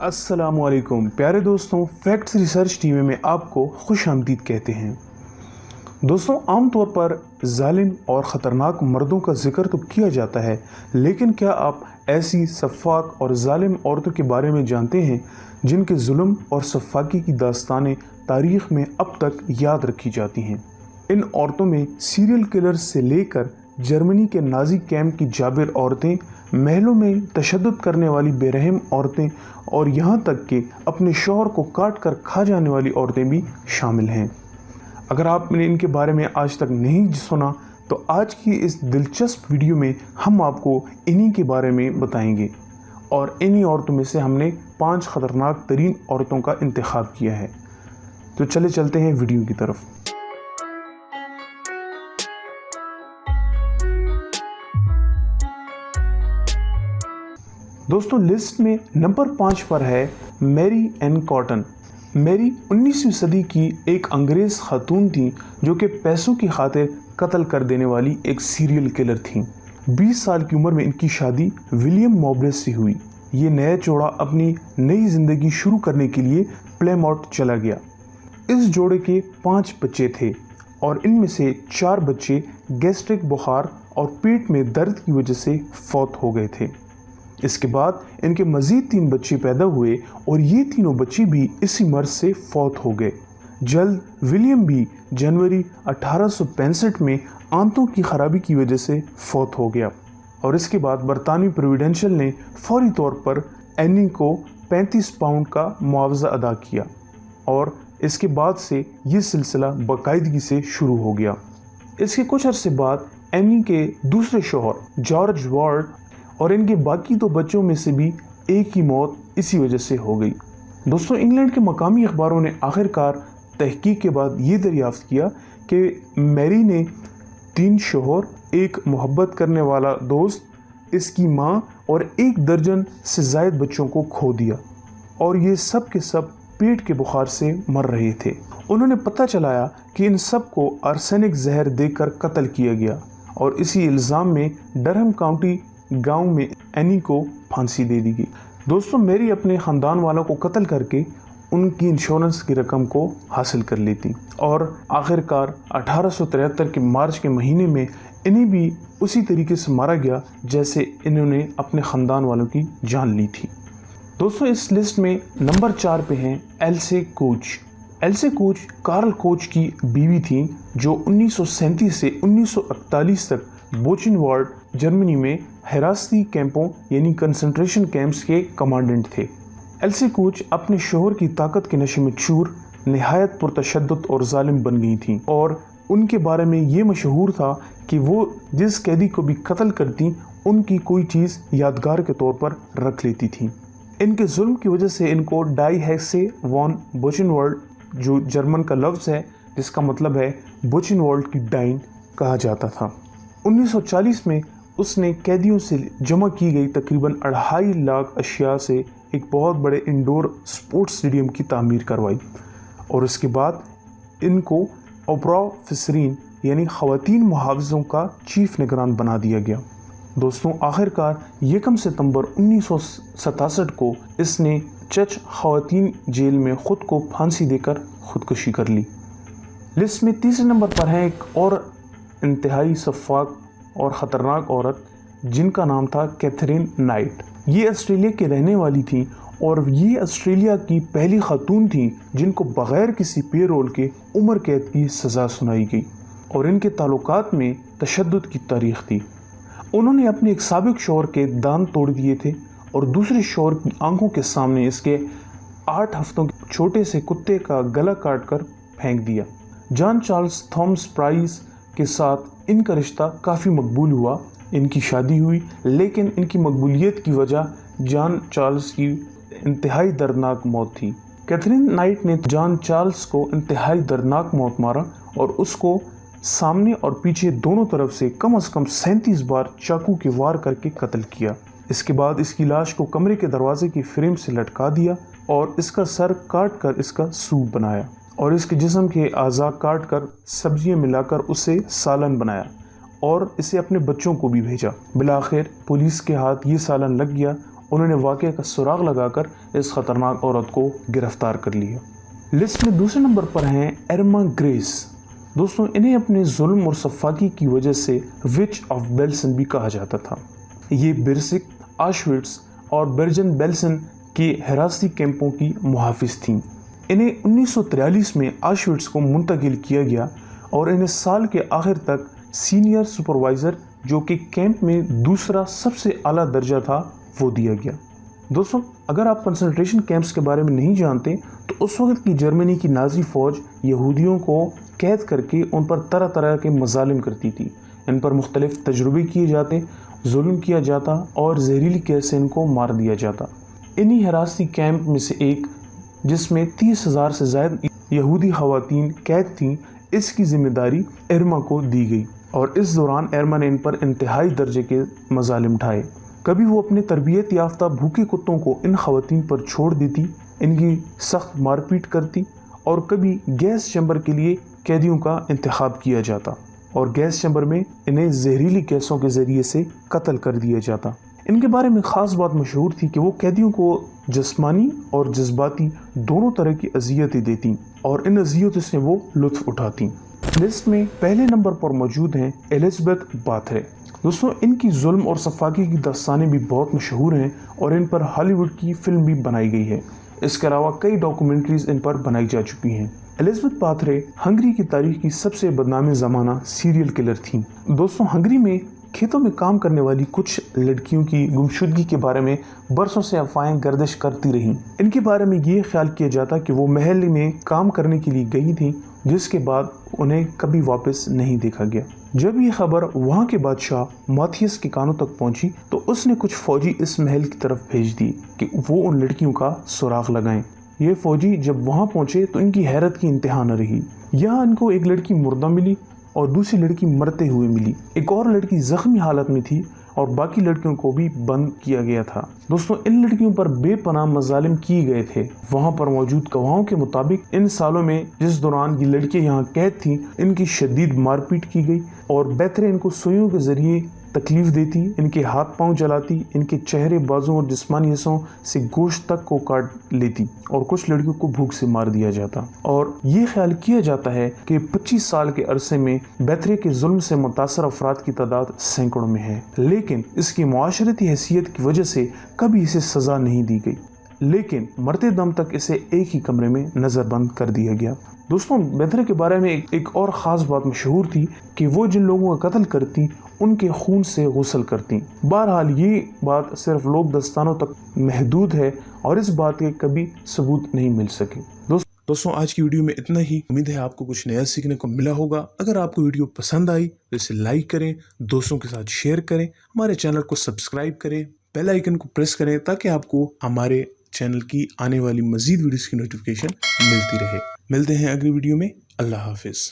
अस्सलाम वालेकुम प्यारे दोस्तों, फैक्ट्स रिसर्च टीवी में आपको खुश आमदीद कहते हैं। दोस्तों, आमतौर पर जालिम और ख़तरनाक मर्दों का जिक्र तो किया जाता है, लेकिन क्या आप ऐसी सफ़ाक और जालिम औरतों के बारे में जानते हैं जिनके जुल्म और सफ़ाकी की दास्तानें तारीख़ में अब तक याद रखी जाती हैं। इन औरतों में सीरियल किलर्स से लेकर जर्मनी के नाजी कैंप की जाबिर औरतें, महलों में तशद्दुद करने वाली बेरहम औरतें और यहाँ तक कि अपने शौहर को काट कर खा जाने वाली औरतें भी शामिल हैं। अगर आपने इनके बारे में आज तक नहीं सुना तो आज की इस दिलचस्प वीडियो में हम आपको इन्हीं के बारे में बताएंगे और इन्हीं औरतों में से हमने 5 ख़तरनाक तरीन औरतों का इंतखाब किया है। तो चले चलते हैं वीडियो की तरफ। दोस्तों, लिस्ट में नंबर 5 पर है मैरी एन कॉटन। मैरी 19वीं सदी की एक अंग्रेज़ खातून थी जो कि पैसों की खातिर कत्ल कर देने वाली एक सीरियल किलर थी। 20 साल की उम्र में इनकी शादी विलियम मॉब्रेस से हुई। ये नया जोड़ा अपनी नई ज़िंदगी शुरू करने के लिए प्लेमाउथ चला गया। इस जोड़े के 5 बच्चे थे और इनमें से 4 बच्चे गैस्ट्रिक बुखार और पेट में दर्द की वजह से फौत हो गए थे। इसके बाद इनके मज़ीद 3 बच्चे पैदा हुए और ये तीनों बच्चे भी इसी मर्ज से फौत हो गए। जल्द विलियम भी जनवरी 1865 में आंतों की खराबी की वजह से फौत हो गया और इसके बाद बरतानवी प्रोविडेंशियल ने फौरी तौर पर एनी को 35 पाउंड का मुआवजा अदा किया और इसके बाद से ये सिलसिला बाकायदगी से शुरू हो गया। इसके कुछ अरसे बाद एनी के दूसरे शौहर जॉर्ज वार्ड और इनके बाकी 2 बच्चों में से भी एक ही मौत इसी वजह से हो गई। दोस्तों, इंग्लैंड के मकामी अखबारों ने आखिरकार तहकीक के बाद ये दरियाफ्त किया कि मैरी ने 3 शौहर, एक मोहब्बत करने वाला दोस्त, इसकी माँ और 1 दर्जन से ज़ायद बच्चों को खो दिया और ये सब के सब पेट के बुखार से मर रहे थे। उन्होंने पता चलाया कि इन सब को आर्सेनिक जहर देकर कत्ल किया गया और इसी इल्ज़ाम में डरहम काउंटी गांव में एनी को फांसी दे दी गई। दोस्तों, मैरी अपने ख़ानदान वालों को कत्ल करके उनकी इंश्योरेंस की रकम को हासिल कर लेती और आखिरकार 1873 के मार्च के महीने में इन्हें भी उसी तरीके से मारा गया जैसे इन्होंने अपने ख़ानदान वालों की जान ली थी। दोस्तों, इस लिस्ट में नंबर 4 पे हैं else coach. Else coach Karl coach की बीवी थी जो 1937 से 1941 तक बोचेनवार्ड जर्मनी में हिरासती कैंपों यानी कंसंट्रेशन कैंप्स के कमांडेंट थे। एल्से कोच अपने शोहर की ताकत के नशे में चूर, निहायत पुरतशद्दुद और जालिम बन गई थी और उनके बारे में ये मशहूर था कि वो जिस कैदी को भी कत्ल करती उनकी कोई चीज़ यादगार के तौर पर रख लेती थी। इनके जुल्म की वजह से इनको डाई हेक्से वॉन बोचेनवार्ड, जो जर्मन का लफ्ज़ है जिसका मतलब है बोचेनवार्ड की डाइन, कहा जाता था। 1940 में उसने कैदियों से जमा की गई तकरीबन 2.5 लाख अशिया से एक बहुत बड़े इंडोर स्पोर्ट्स स्टेडियम की तामीर करवाई और उसके बाद इनको ऑप्राफिसरीन यानी ख़वातीन मुहाफ़िज़ों का चीफ निगरान बना दिया गया। दोस्तों, आखिरकार 1 सितंबर 1967 को इसने चच ख़वातीन जेल में ख़ुद को फांसी देकर ख़ुदकुशी कर ली। लिस्ट में तीसरे नंबर पर है एक और इंतहाई सफ़ाक और ख़तरनाक औरत जिनका नाम था कैथरीन नाइट। ये ऑस्ट्रेलिया के रहने वाली थी और ये ऑस्ट्रेलिया की पहली खातून थी जिनको बग़ैर किसी पे रोल के उम्र कैद की सज़ा सुनाई गई और इनके ताल्लुकात में तशद्दुद की तारीख़ थी। उन्होंने अपने एक साबिक शौहर के दांत तोड़ दिए थे और दूसरे शौहर की आंखों के सामने इसके 8 हफ्तों के छोटे से कुत्ते का गला काट कर फेंक दिया। जॉन चार्ल्स थॉमस प्राइस के साथ इनका रिश्ता काफ़ी मकबूल हुआ। इनकी शादी हुई, लेकिन इनकी मकबूलियत की वजह जॉन चार्ल्स की इंतहाई दर्दनाक मौत थी। कैथरीन नाइट ने जॉन चार्ल्स को इंतहाई दर्दनाक मौत मारा और उसको सामने और पीछे दोनों तरफ से कम 37 बार चाकू के वार करके कत्ल किया। इसके बाद इसकी लाश को कमरे के दरवाजे की फ्रेम से लटका दिया और इसका सर काट कर इसका सूप बनाया और इसके जिस्म के आज़ा काट कर सब्जियाँ मिलाकर उसे सालन बनाया और इसे अपने बच्चों को भी भेजा। बिलाखिर पुलिस के हाथ ये सालन लग गया उन्होंने वाक़या का सुराग लगाकर इस खतरनाक औरत को गिरफ्तार कर लिया। लिस्ट में दूसरे नंबर पर हैं इरमा ग्रेस। दोस्तों, इन्हें अपने जुल्म और सफाकी की वजह से विच ऑफ बेल्सन भी कहा जाता था। ये बिरसिक, आशविट्स और बर्जन बेल्सन के हिरासती कैंपों की मुहाफिज थीं। इन्हें 1943 में आशविट्स को मुंतकिल किया गया और इन्हें साल के आखिर तक सीनियर सुपरवाइज़र, जो कि कैंप में दूसरा सबसे आला दर्जा था, वो दिया गया। दोस्तों, अगर आप कंसंट्रेशन कैंप्स के बारे में नहीं जानते तो उस वक्त की जर्मनी की नाज़ी फ़ौज यहूदियों को कैद करके उन पर तरह तरह के मज़ालिम करती थी। इन पर मुख्तलिफ तजुर्बे किए जाते, जुल्म किया जाता और जहरीली गैस से इनको मार दिया जाता। इन्हीं हिरासती कैंप में से एक, जिसमें 30,000 से ज़्यादा यहूदी ख़वातीन कैद थीं, इसकी ज़िम्मेदारी इरमा को दी गई और इस दौरान इरमा ने इन पर इंतहाई दर्जे के मज़ालिम ढाए। कभी वो अपने तरबियत याफ्ता भूखे कुत्तों को इन ख़वातीन पर छोड़ देती, इनकी सख्त मारपीट करती और कभी गैस चैम्बर के लिए कैदियों का इंतखाब किया जाता और गैस चैम्बर में इन्हें जहरीली गैसों के ज़रिए से कत्ल कर दिया जाता। इनके बारे में ख़ास बात मशहूर थी कि वो कैदियों को जिस्मानी और जज्बाती दोनों तरह की अजियतें देती और इन अजियतों से वो लुत्फ़ उठाती। लिस्ट में पहले नंबर पर मौजूद हैं एलिज़ाबेथ बाथरे। दोस्तों, इनकी जुल्म और सफाकी की दास्तानें भी बहुत मशहूर हैं और इन पर हॉलीवुड की फ़िल्म भी बनाई गई है। इसके अलावा कई डॉक्यूमेंट्रीज़ इन पर बनाई जा चुकी हैं। एलिज़ाबेथ बाथरे हंगरी की तारीख की सबसे बदनाम ज़माना सीरियल किलर थीं। दोस्तों, हंगरी में खेतों में काम करने वाली कुछ लड़कियों की गुमशुदगी के बारे में बरसों से अफवाहें गर्दिश करती रहीं। इनके बारे में ये ख्याल किया जाता कि वो महल में काम करने के लिए गई थी, जिसके बाद उन्हें कभी वापस नहीं देखा गया। जब ये खबर वहाँ के बादशाह माथियस के कानों तक पहुँची तो उसने कुछ फौजी इस महल की तरफ भेज दिए कि वो उन लड़कियों का सुराग लगाएं। ये फौजी जब वहाँ पहुँचे तो इनकी हैरत की इंतहा न रही। यहाँ इनको एक लड़की मुर्दा मिली और दूसरी लड़की मरते हुए मिली। एक और लड़की जख्मी हालत में थी और बाकी लड़कियों को भी बंद किया गया था। दोस्तों, इन लड़कियों पर बेपनाह मज़ालिम किए गए थे। वहाँ पर मौजूद गवाहों के मुताबिक इन सालों में जिस दौरान ये लड़कियाँ यहाँ कैद थीं, इनकी शदीद मारपीट की गई और बेहतरीन इनको सुइयों के ज़रिए तकलीफ़ देती, इनके हाथ पांव जलाती, इनके चेहरे, बाजू और जिस्मानी हिस्सों से गोश्त तक को काट लेती और कुछ लड़कियों को भूख से मार दिया जाता। और ये ख्याल किया जाता है कि 25 साल के अरसे में बैथरे के जुल्म से मुतासर अफराद की तादाद सैकड़ों में है, लेकिन इसकी मुआशरती हैसियत की वजह से कभी इसे सज़ा नहीं दी गई, लेकिन मरते दम तक इसे एक ही कमरे में नज़रबंद कर दिया गया। दोस्तों, बैथरे के बारे में एक और ख़ास बात मशहूर थी कि वो जिन लोगों का कत्ल करती उनके खून से गुस्ल करती। बहरहाल ये बात सिर्फ लोक दस्तानों तक महदूद है और इस बात के कभी सबूत नहीं मिल सके। दोस्तों, आज की वीडियो में इतना ही। उम्मीद है आपको कुछ नया सीखने को मिला होगा। अगर आपको वीडियो पसंद आई तो इसे लाइक करें, दोस्तों के साथ शेयर करें, हमारे चैनल को सब्सक्राइब करें, बेल आइकन को प्रेस करें ताकि आपको हमारे चैनल की आने वाली मजीद वीडियोस की नोटिफिकेशन मिलती रहे। मिलते हैं अगली वीडियो में। अल्लाह हाफिज़।